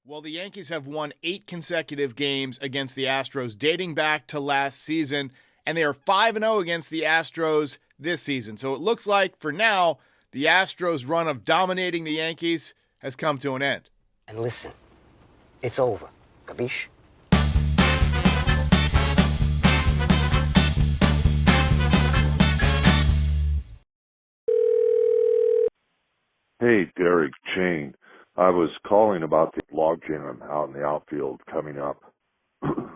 Well, the Yankees have won 8 consecutive games against the Astros dating back to last season, and they are 5-0 against the Astros this season. So it looks like, for now, the Astros' run of dominating the Yankees has come to an end. And listen, it's over. Capiche? Hey, Derek Chain. I was calling about the Logjam out in the outfield coming up.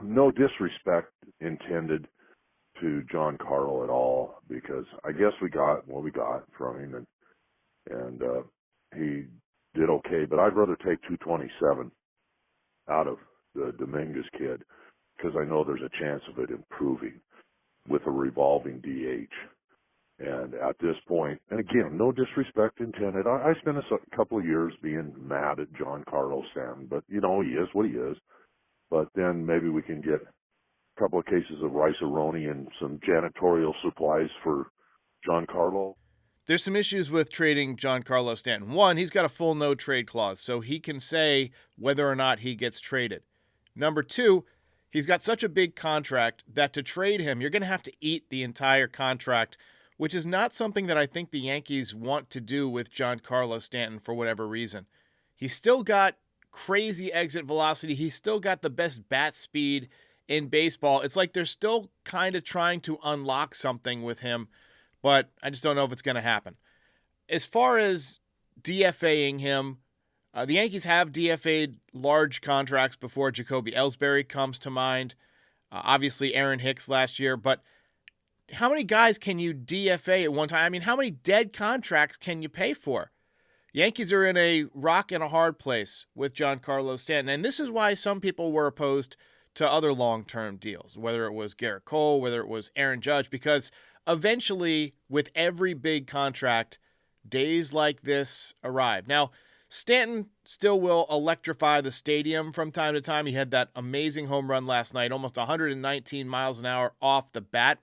No disrespect intended to Giancarlo at all, because I guess we got what we got from him, and he did okay. But I'd rather take 227 out of the Dominguez kid, because I know there's a chance of it improving with a revolving DH. And at this point, and again, no disrespect intended, I spent a couple of years being mad at Giancarlo Stanton, but, you know, he is what he is. But then maybe we can get a couple of cases of rice-a-roni and some janitorial supplies for Giancarlo. There's some issues with trading Giancarlo Stanton. One, he's got a full no-trade clause, so he can say whether or not he gets traded. Number two, he's got such a big contract that to trade him, you're going to have to eat the entire contract, which is not something that I think the Yankees want to do with Giancarlo Stanton for whatever reason. He's still got crazy exit velocity. He's still got the best bat speed in baseball. It's like they're still kind of trying to unlock something with him, but I just don't know if it's going to happen. As far as DFAing him, the Yankees have DFA'd large contracts before. Jacoby Ellsbury comes to mind. Obviously, Aaron Hicks last year, but how many guys can you DFA at one time? I mean, how many dead contracts can you pay for? Yankees are in a rock and a hard place with Giancarlo Stanton, and this is why some people were opposed to other long-term deals, whether it was Garrett Cole, whether it was Aaron Judge, because eventually, with every big contract, days like this arrive. Now, Stanton still will electrify the stadium from time to time. He had that amazing home run last night, almost 119 miles an hour off the bat.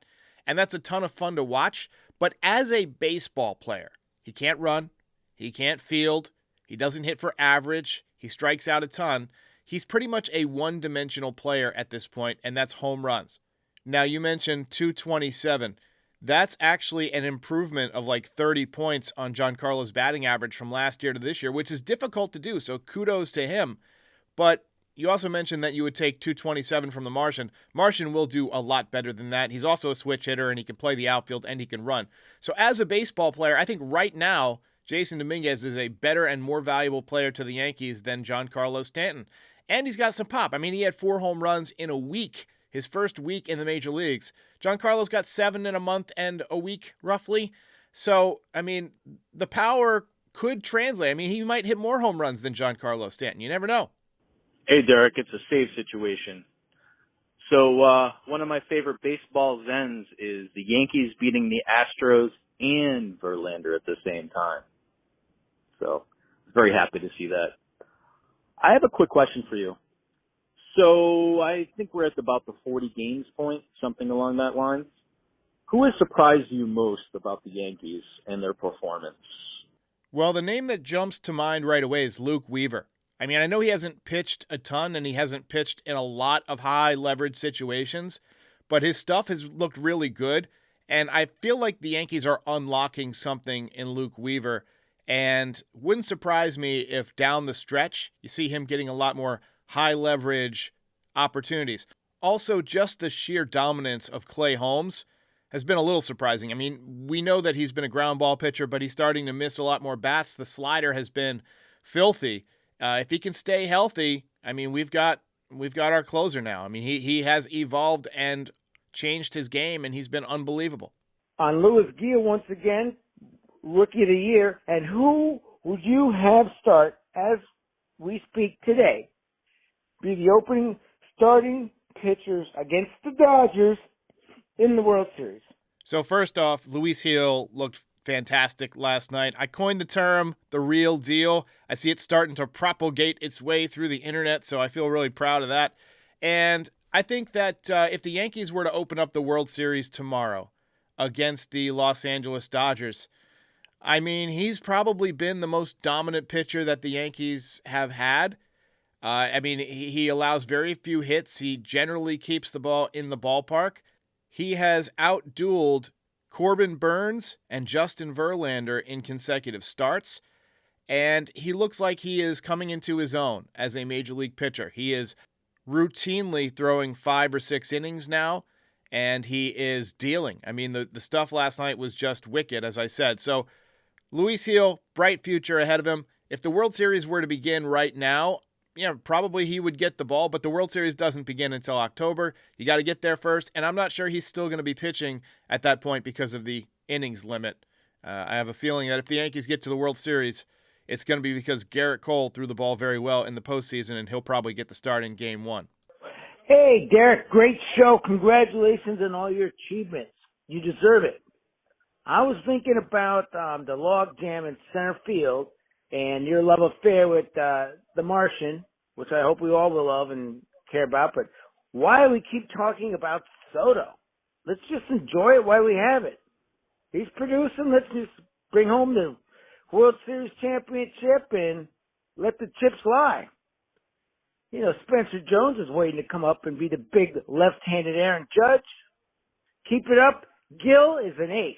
And that's a ton of fun to watch. But as a baseball player, he can't run, he can't field, he doesn't hit for average, he strikes out a ton. He's pretty much a one-dimensional player at this point, and that's home runs. Now, you mentioned 227. That's actually an improvement of like 30 points on Giancarlo's batting average from last year to this year, which is difficult to do, so kudos to him. But you also mentioned that you would take 227 from the Martian. Martian will do a lot better than that. He's also a switch hitter, and he can play the outfield, and he can run. So as a baseball player, I think right now, Jason Dominguez is a better and more valuable player to the Yankees than Giancarlo Stanton. And he's got some pop. I mean, he had 4 home runs in a week, his first week in the major leagues. Giancarlo's got 7 in a month and a week, roughly. So, I mean, the power could translate. I mean, he might hit more home runs than Giancarlo Stanton. You never know. Hey, Derek, it's a save situation. So one of my favorite baseball zens is the Yankees beating the Astros and Verlander at the same time. So very happy to see that. I have a quick question for you. So I think we're at about the 40 games point, something along that line. Who has surprised you most about the Yankees and their performance? Well, the name that jumps to mind right away is Luke Weaver. I mean, I know he hasn't pitched a ton and he hasn't pitched in a lot of high leverage situations, but his stuff has looked really good. And I feel like the Yankees are unlocking something in Luke Weaver, and wouldn't surprise me if down the stretch you see him getting a lot more high leverage opportunities. Also, just the sheer dominance of Clay Holmes has been a little surprising. I mean, we know that he's been a ground ball pitcher, but he's starting to miss a lot more bats. The slider has been filthy. If he can stay healthy, I mean, we've got our closer now. I mean, he has evolved and changed his game, and he's been unbelievable. On Louis Gear once again, Rookie of the Year. And who would you have start, as we speak today, be the opening starting pitchers against the Dodgers in the World Series? So first off, Luis Gil looked fantastic last night. I coined the term the real deal. I see it starting to propagate its way through the internet, so I feel really proud of that. And I think that if the Yankees were to open up the World Series tomorrow against the Los Angeles Dodgers, I mean, he's probably been the most dominant pitcher that the Yankees have had. I mean, he allows very few hits. He generally keeps the ball in the ballpark. He has outdueled Corbin Burnes and Justin Verlander in consecutive starts, and he looks like he is coming into his own as a major league pitcher. He is routinely throwing 5 or 6 innings now, and he is dealing. I mean, the stuff last night was just wicked, as I said. So Luis Gil, bright future ahead of him. If the World Series were to begin right now, probably he would get the ball, but the World Series doesn't begin until October. You got to get there first, and I'm not sure he's still going to be pitching at that point because of the innings limit. I have a feeling that if the Yankees get to the World Series, it's going to be because Garrett Cole threw the ball very well in the postseason, and he'll probably get the start in Game 1. Hey, Derek, great show. Congratulations on all your achievements. You deserve it. I was thinking about the Logjam in center field and your love affair with the Martian, which I hope we all will love and care about. But why do we keep talking about Soto? Let's just enjoy it while we have it. He's producing. Let's just bring home the World Series championship and let the chips lie. Spencer Jones is waiting to come up and be the big left-handed Aaron Judge. Keep it up. Gil is an ace.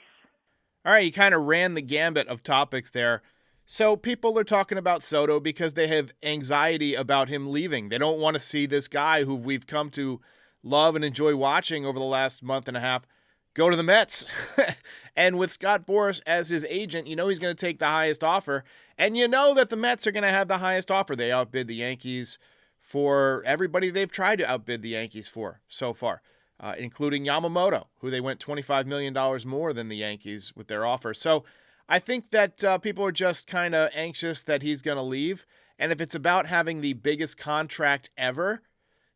All right, you kind of ran the gambit of topics there. So people are talking about Soto because they have anxiety about him leaving. They don't want to see this guy who we've come to love and enjoy watching over the last month and a half go to the Mets. And with Scott Boras as his agent, he's going to take the highest offer. And that the Mets are going to have the highest offer. They outbid the Yankees for everybody they've tried to outbid the Yankees for so far, including Yamamoto, who they went $25 million more than the Yankees with their offer. So I think that people are just kind of anxious that he's going to leave. And if it's about having the biggest contract ever,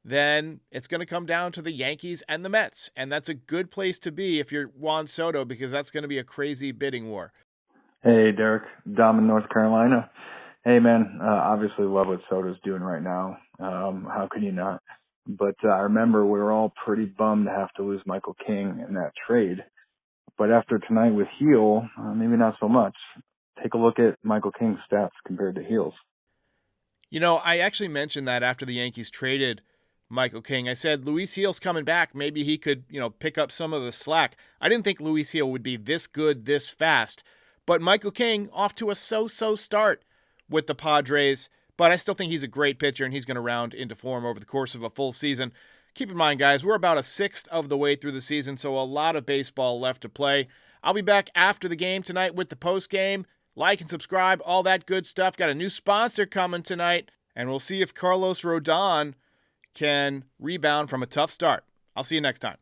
then it's going to come down to the Yankees and the Mets. And that's a good place to be if you're Juan Soto, because that's going to be a crazy bidding war. Hey, Derek. Dom in North Carolina. Hey, man, obviously love what Soto's doing right now. How can you not? But I remember we were all pretty bummed to have to lose Michael King in that trade. But after tonight with Gil, maybe not so much. Take a look at Michael King's stats compared to Gil's. I actually mentioned that after the Yankees traded Michael King. I said, Luis Gil's coming back. Maybe he could, pick up some of the slack. I didn't think Luis Gil would be this good this fast. But Michael King off to a so-so start with the Padres. But I still think he's a great pitcher, and he's going to round into form over the course of a full season. Keep in mind, guys, we're about a sixth of the way through the season, so a lot of baseball left to play. I'll be back after the game tonight with the postgame. Like and subscribe, all that good stuff. Got a new sponsor coming tonight, and we'll see if Carlos Rodon can rebound from a tough start. I'll see you next time.